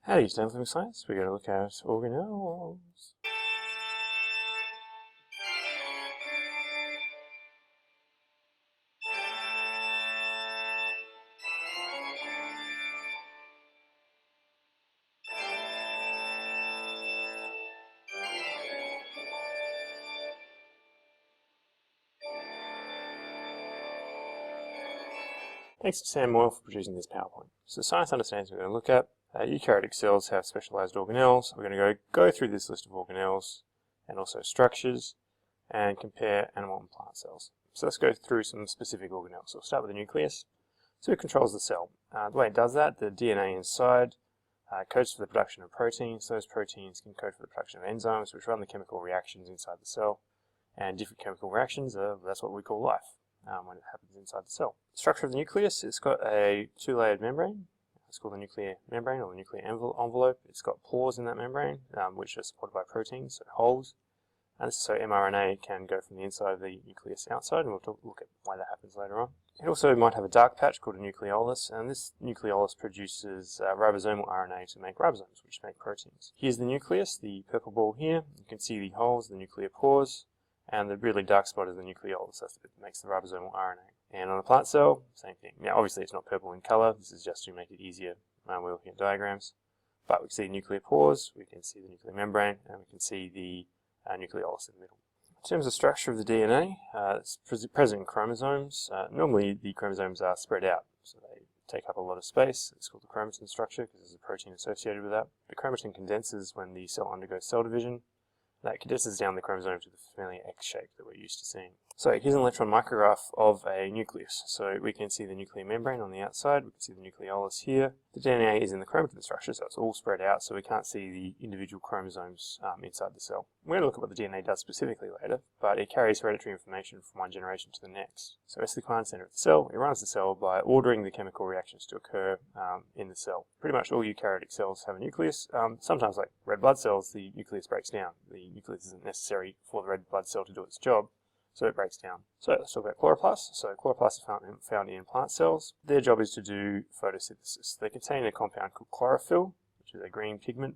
Howdy, today in Flippin Science, we're going to look at organelles. Thanks to Sam Moyle for producing this PowerPoint. So Science Understands we're going to look at eukaryotic cells have specialized organelles. We're going to go through this list of organelles and also structures and compare animal and plant cells. So let's go through some specific organelles. So we'll start with the nucleus. So it controls the cell. The way it does that, the DNA inside codes for the production of proteins. Those proteins can code for the production of enzymes which run the chemical reactions inside the cell. And different chemical reactions, that's what we call life. When it happens inside the cell. The structure of the nucleus, it's got a two-layered membrane. It's called the nuclear membrane or the nuclear envelope. It's got pores in that membrane, which are supported by proteins, so holes. And this is so mRNA can go from the inside of the nucleus outside, and we'll look at why that happens later on. It also might have a dark patch called a nucleolus, and this nucleolus produces ribosomal RNA to make ribosomes, which make proteins. Here's the nucleus, the purple ball here. You can see the holes, the nuclear pores. And the really dark spot is the nucleolus, that's the bit that makes the ribosomal RNA. And on a plant cell, same thing. Now obviously it's not purple in colour, this is just to make it easier when we're looking at diagrams. But we can see nuclear pores, we can see the nuclear membrane, and we can see the nucleolus in the middle. In terms of structure of the DNA, it's present in chromosomes. Normally the chromosomes are spread out, so they take up a lot of space. It's called the chromatin structure because there's a protein associated with that. The chromatin condenses when the cell undergoes cell division. That condenses down the chromosome to the familiar X shape that we're used to seeing. So here's an electron micrograph of a nucleus. So we can see the nuclear membrane on the outside, we can see the nucleolus here. The DNA is in the chromatin structure, so it's all spread out, so we can't see the individual chromosomes inside the cell. We're going to look at what the DNA does specifically later, but it carries hereditary information from one generation to the next. So it's the command center of the cell. It runs the cell by ordering the chemical reactions to occur in the cell. Pretty much all eukaryotic cells have a nucleus. Sometimes, like red blood cells, the nucleus breaks down. The nucleus isn't necessary for the red blood cell to do its job, so it breaks down. So let's talk about chloroplasts. So chloroplasts are found in plant cells. Their job is to do photosynthesis. They contain a compound called chlorophyll, which is a green pigment.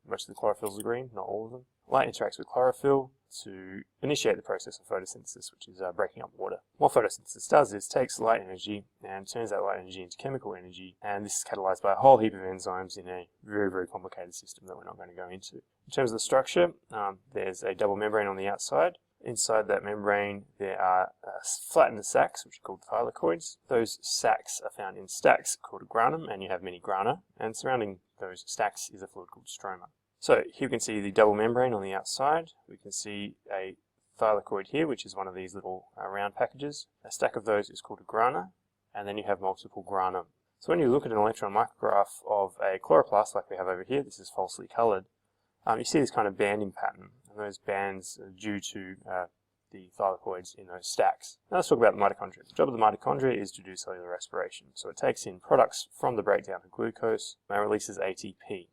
Most of the chlorophylls are green, not all of them. Light interacts with chlorophyll to initiate the process of photosynthesis, which is breaking up water. What photosynthesis does is takes light energy and turns that light energy into chemical energy, and this is catalyzed by a whole heap of enzymes in a very, very complicated system that we're not going to go into. In terms of the structure, there's a double membrane on the outside. Inside that membrane there are flattened sacs, which are called thylakoids. Those sacs are found in stacks called a granum, and you have many grana, and surrounding those stacks is a fluid called stroma. So here we can see the double membrane on the outside. We can see a thylakoid here, which is one of these little round packages. A stack of those is called a grana, and then you have multiple grana. So when you look at an electron micrograph of a chloroplast like we have over here, this is falsely coloured, you see this kind of banding pattern, and those bands are due to the thylakoids in those stacks. Now let's talk about the mitochondria. The job of the mitochondria is to do cellular respiration. So it takes in products from the breakdown of glucose and releases ATP.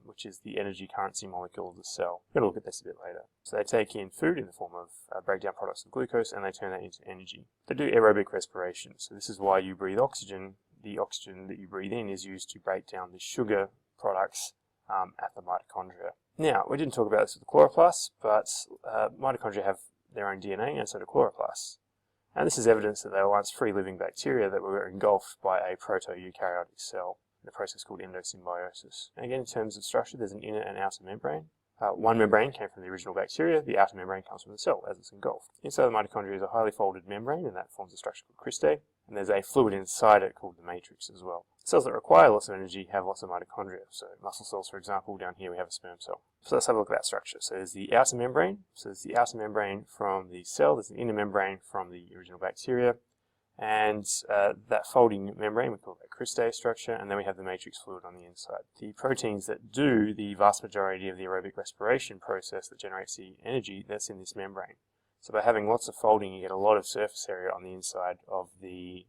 Which is the energy currency molecule of the cell. We're going to look at this a bit later. So they take in food in the form of breakdown products of glucose and they turn that into energy. They do aerobic respiration, so this is why you breathe oxygen. The oxygen that you breathe in is used to break down the sugar products at the mitochondria. Now, we didn't talk about this with the chloroplasts, but mitochondria have their own DNA and so do chloroplasts. And this is evidence that they were once free-living bacteria that were engulfed by a proto-eukaryotic cell. The process called endosymbiosis. And again, in terms of structure, there's an inner and outer membrane. One membrane came from the original bacteria, the outer membrane comes from the cell as it's engulfed. Inside the mitochondria is a highly folded membrane, and that forms a structure called cristae, and there's a fluid inside it called the matrix as well. Cells that require lots of energy have lots of mitochondria. So muscle cells, for example, down here we have a sperm cell. So let's have a look at that structure. So there's the outer membrane. So there's the outer membrane from the cell, there's an inner membrane from the original bacteria. And that folding membrane, we call that cristae structure, and then we have the matrix fluid on the inside. The proteins that do the vast majority of the aerobic respiration process that generates the energy, that's in this membrane. So by having lots of folding, you get a lot of surface area on the inside of the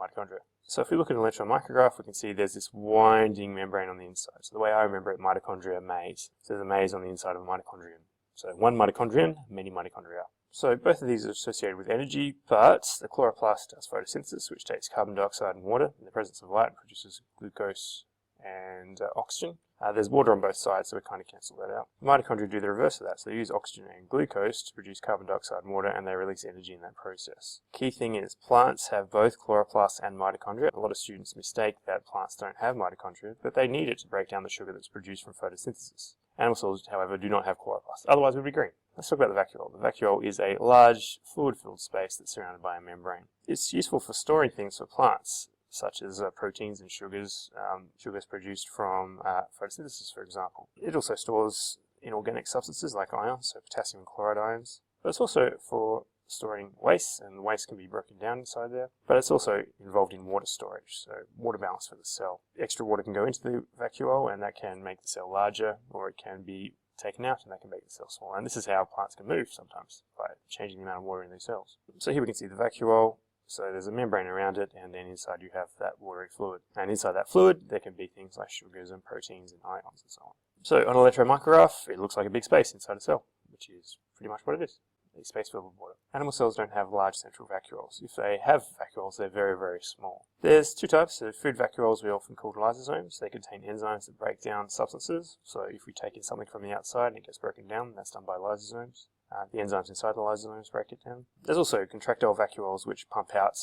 mitochondria. So if we look at an electron micrograph, we can see there's this winding membrane on the inside. So the way I remember it, mitochondria maze. So there's a maze on the inside of a mitochondrion. So one mitochondrion, many mitochondria. So both of these are associated with energy, but the chloroplast does photosynthesis, which takes carbon dioxide and water in the presence of light and produces glucose and oxygen. There's water on both sides, so we kind of cancel that out. Mitochondria do the reverse of that, so they use oxygen and glucose to produce carbon dioxide and water, and they release energy in that process. Key thing is plants have both chloroplasts and mitochondria. A lot of students mistake that plants don't have mitochondria, but they need it to break down the sugar that's produced from photosynthesis. Animal cells, however, do not have chloroplasts, otherwise we'd be green. Let's talk about the vacuole. The vacuole is a large fluid-filled space that's surrounded by a membrane. It's useful for storing things for plants, such as proteins and sugars, sugars produced from photosynthesis, for example. It also stores inorganic substances like ions, so potassium and chloride ions. But it's also for storing waste, and the waste can be broken down inside there. But it's also involved in water storage, so water balance for the cell. Extra water can go into the vacuole, and that can make the cell larger, or it can be taken out, and that can make the cell smaller. And this is how plants can move sometimes, by changing the amount of water in these cells. So here we can see the vacuole. So there's a membrane around it, and then inside you have that watery fluid. And inside that fluid, there can be things like sugars and proteins and ions and so on. So on an electron micrograph, it looks like a big space inside a cell, which is pretty much what it is. A space filled with water. Animal cells don't have large central vacuoles. If they have vacuoles, they're very, very small. There's two types of food vacuoles we often call lysosomes. They contain enzymes that break down substances. So if we take in something from the outside and it gets broken down, that's done by lysosomes. The enzymes inside the lysosomes break it down. There's also contractile vacuoles which pump out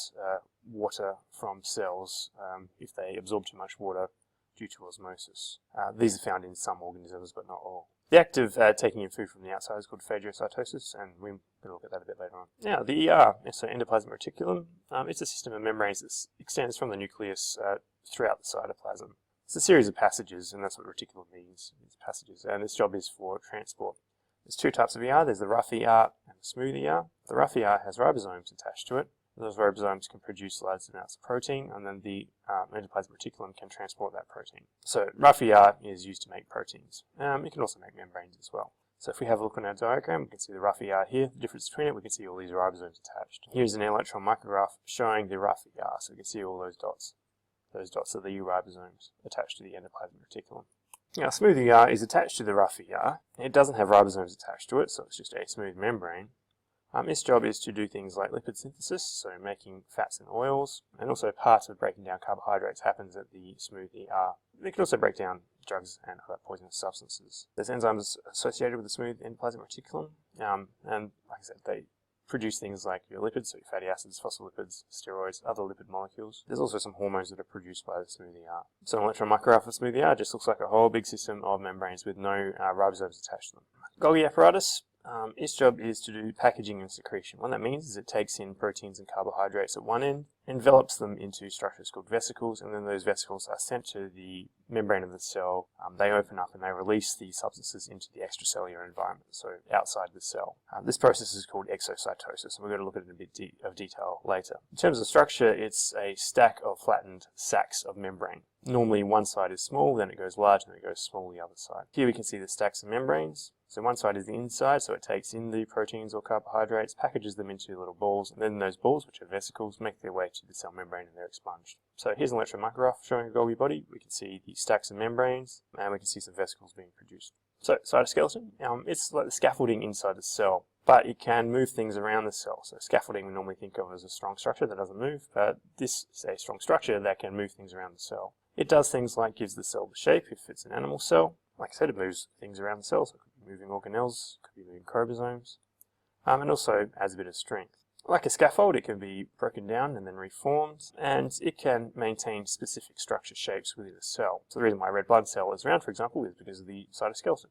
water from cells if they absorb too much water due to osmosis. These are found in some organisms, but not all. The act of taking in food from the outside is called phagocytosis, and we're going to look at that a bit later on. Now, the ER, so endoplasmic reticulum, it's a system of membranes that extends from the nucleus throughout the cytoplasm. It's a series of passages, and that's what reticulum means, it's passages, and its job is for transport. There's two types of ER. There's the rough ER and the smooth ER. The rough ER has ribosomes attached to it. Those ribosomes can produce large amounts of protein, and then the endoplasmic reticulum can transport that protein. So rough ER is used to make proteins. It can also make membranes as well. So if we have a look on our diagram, we can see the rough ER here. The difference between it, we can see all these ribosomes attached. Here's an electron micrograph showing the rough ER, so we can see all those dots. Those dots are the ribosomes attached to the endoplasmic reticulum. Now, smooth ER is attached to the rough ER. It doesn't have ribosomes attached to it, so it's just a smooth membrane. Its job is to do things like lipid synthesis, so making fats and oils, and also part of breaking down carbohydrates happens at the smooth ER. They can also break down drugs and other poisonous substances. There's enzymes associated with the smooth endoplasmic reticulum, and like I said, they produce things like your lipids, so your fatty acids, phospholipids, steroids, other lipid molecules. There's also some hormones that are produced by the smooth ER. So an electron micrograph of smooth ER just looks like a whole big system of membranes with no ribosomes attached to them. Golgi apparatus. Its job is to do packaging and secretion. What that means is it takes in proteins and carbohydrates at one end, envelops them into structures called vesicles, and then those vesicles are sent to the membrane of the cell. They open up and they release the substances into the extracellular environment, so outside the cell. This process is called exocytosis, and we're going to look at it in a bit of detail later. In terms of structure, it's a stack of flattened sacs of membrane. Normally one side is small, then it goes large, and then it goes small the other side. Here we can see the stacks of membranes. So one side is the inside, so it takes in the proteins or carbohydrates, packages them into little balls, and then those balls, which are vesicles, make their way to the cell membrane and they're expunged. So here's an electron micrograph showing a Golgi body. We can see the stacks of membranes, and we can see some vesicles being produced. So cytoskeleton, it's like the scaffolding inside the cell, but it can move things around the cell. So scaffolding we normally think of as a strong structure that doesn't move, but this is a strong structure that can move things around the cell. It does things like gives the cell the shape if it's an animal cell. Like I said, it moves things around the cell, so it could be moving organelles, could be moving chromosomes, and also adds a bit of strength. Like a scaffold, it can be broken down and then reformed, and it can maintain specific structure shapes within a cell. So the reason why red blood cell is round, for example, is because of the cytoskeleton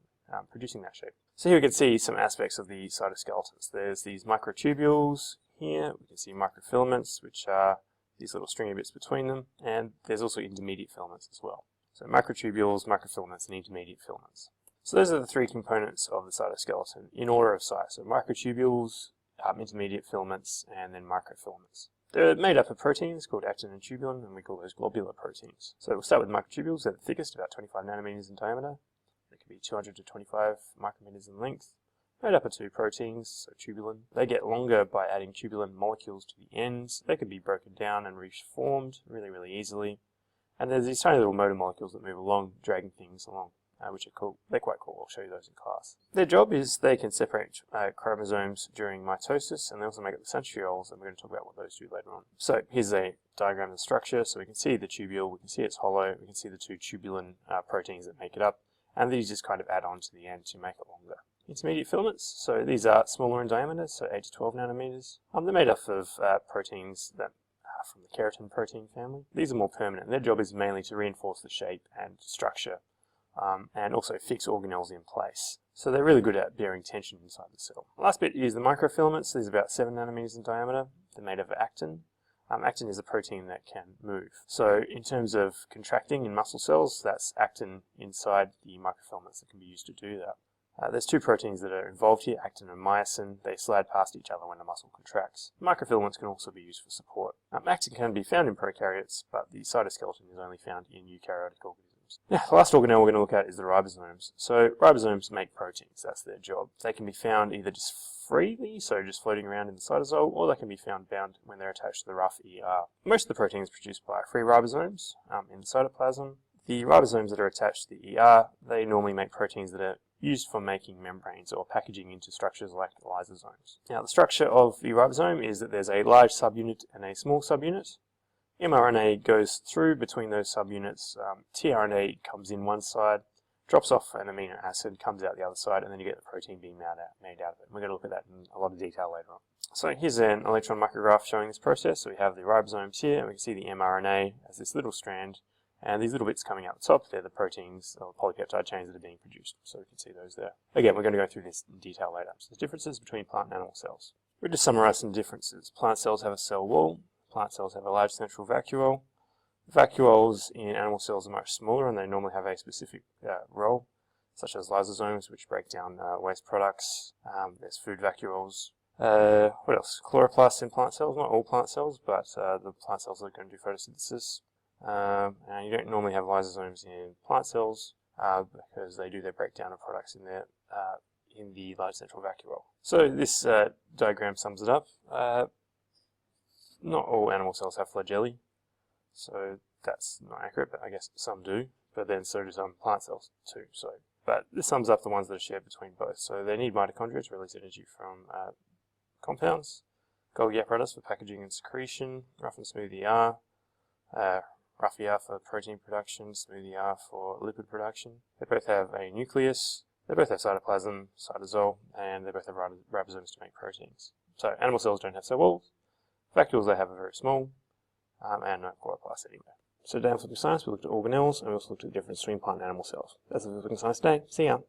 producing that shape. So here we can see some aspects of the cytoskeletons. There's these microtubules here. We can see microfilaments, which are these little stringy bits between them, and there's also intermediate filaments as well. So microtubules, microfilaments, and intermediate filaments. So those are the three components of the cytoskeleton in order of size. So microtubules, intermediate filaments, and then microfilaments. They're made up of proteins called actin and tubulin, and we call those globular proteins. So we'll start with microtubules. They're the thickest, about 25 nanometers in diameter. They can be 200 to 25 micrometers in length. Made up of two proteins, so tubulin. They get longer by adding tubulin molecules to the ends. They can be broken down and reformed really, really easily. And there's these tiny little motor molecules that move along, dragging things along. which are cool. They're quite cool. I'll show you those in class. Their job is they can separate chromosomes during mitosis, and they also make up the centrioles, and we're going to talk about what those do later on. So here's a diagram of the structure. So we can see the tubule, we can see it's hollow, we can see the two tubulin proteins that make it up, and these just kind of add on to the end to make it longer. Intermediate filaments, so these are smaller in diameter, so 8 to 12 nanometers. They're made up of proteins that are from the keratin protein family. These are more permanent. Their job is mainly to reinforce the shape and structure, and also fix organelles in place. So they're really good at bearing tension inside the cell. The last bit is the microfilaments. These are about 7 nanometers in diameter. They're made of actin. Actin is a protein that can move. So in terms of contracting in muscle cells, that's actin inside the microfilaments that can be used to do that. There's two proteins that are involved here, actin and myosin. They slide past each other when the muscle contracts. Microfilaments can also be used for support. Actin can be found in prokaryotes, but the cytoskeleton is only found in eukaryotic organisms. Now, the last organelle we're going to look at is the ribosomes. So ribosomes make proteins, that's their job. They can be found either just freely, so just floating around in the cytosol, or they can be found bound when they're attached to the rough ER. Most of the protein is produced by free ribosomes in the cytoplasm. The ribosomes that are attached to the ER, they normally make proteins that are used for making membranes or packaging into structures like lysosomes. Now, the structure of the ribosome is that there's a large subunit and a small subunit. mRNA goes through between those subunits. tRNA comes in one side, drops off an amino acid, comes out the other side, and then you get the protein being made out of it. We're going to look at that in a lot of detail later on. So here's an electron micrograph showing this process. So we have the ribosomes here, and we can see the mRNA as this little strand. And these little bits coming out the top, they're the proteins or polypeptide chains that are being produced. So we can see those there. Again, we're going to go through this in detail later. So there's differences between plant and animal cells. We'll just summarize some differences. Plant cells have a cell wall. Plant cells have a large central vacuole. Vacuoles in animal cells are much smaller, and they normally have a specific role, such as lysosomes, which break down waste products. There's food vacuoles. What else? Chloroplasts in plant cells. Not all plant cells, but the plant cells are going to do photosynthesis. And you don't normally have lysosomes in plant cells because they do their breakdown of products in there in the large central vacuole. So this diagram sums it up. Not all animal cells have flagellae, so that's not accurate, but I guess some do. But then so do some plant cells too. But this sums up the ones that are shared between both. So they need mitochondria to release energy from compounds. Golgi apparatus for packaging and secretion. Rough and smooth ER. Rough ER for protein production, smooth ER for lipid production. They both have a nucleus, they both have cytoplasm, cytosol, and they both have ribosomes to make proteins. So animal cells don't have cell walls. Vacuoles they have are very small, and no chloroplasts anywhere. So today on Flippin Science we looked at organelles, and we also looked at the difference between plant and animal cells. That's the Flippin Science today. See ya!